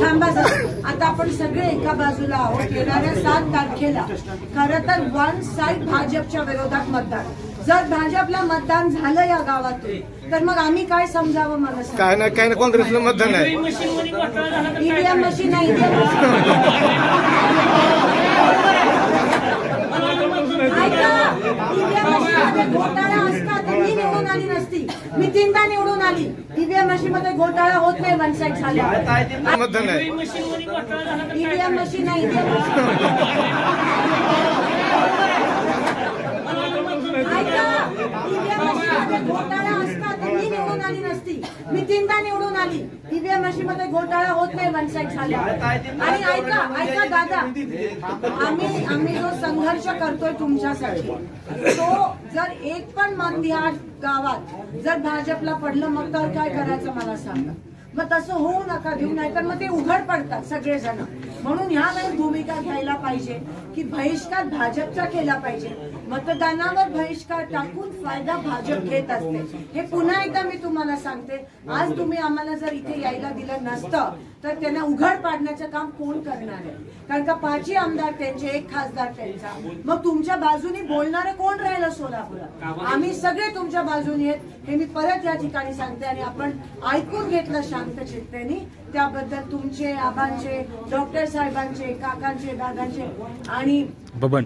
थांबा जरा. आता आपण सगळे एका बाजूला आहोत. येणाऱ्या 7 तारखेला खरं तर वन साईड भाजपच्या विरोधात मतदान. जर भाजपला मतदान झालं या गावातून तर मग आम्ही काय समजावं मला सांगा. काय ना काँग्रेसला मतदान आहे. ईव्हीएम मशीन नाही. घोटाळा असता तर मी निवडून आली नसती. मी 3दा निवडून आली. ईव्हीएम मशीन मध्ये घोटाळा होत नाही. वन साईड झाल्या मतदान आहे. ईव्हीएम मशीन नाही. घोटाळा असता तर मी निवडून आली नसती. मी 3दा निवडून आली. ईव्हीएम मशीन मध्ये घोटाळा होत नाही. वन साईड झाल्या. आणि ऐका दादा, आम्ही जो संघर्ष करतोय तुमच्यासाठी, तो जर एक पण मत या गावात जर भाजपला पडलं मग तर काय करायचं मला सांगा. मग तसं होऊ नका देऊ, नाही तर मग ते उघड पडतात सगळेजण. म्हणून ह्या वेळेस भूमिका घ्यायला पाहिजे की बहिष्कार भाजपचा केला पाहिजे. मतदानावर बहिष्कार टाकून फायदा भाजप घेत असते. हे पुन्हा एकदा मी तुम्हाला सांगते. आज तुम्ही आम्हाला जर इथे यायला दिलं नसतं तर त्यांना उघड पाडण्याचं काम कोण करणार आहे. कारण का 5 आमदार त्यांचे, 1 खासदार त्यांचा. मग तुमच्या बाजूने बोलणारं कोण राहिलं सोलापुरात. आम्ही सगळे तुमच्या बाजूने आहेत हे मी परत या ठिकाणी सांगते. आणि आपण ऐकून घेतलं शांत चित्तेने, त्याबद्दल तुमचे, आबांचे, डॉक्टर साहेबांचे, काकांचे, दादांचे आणि बबन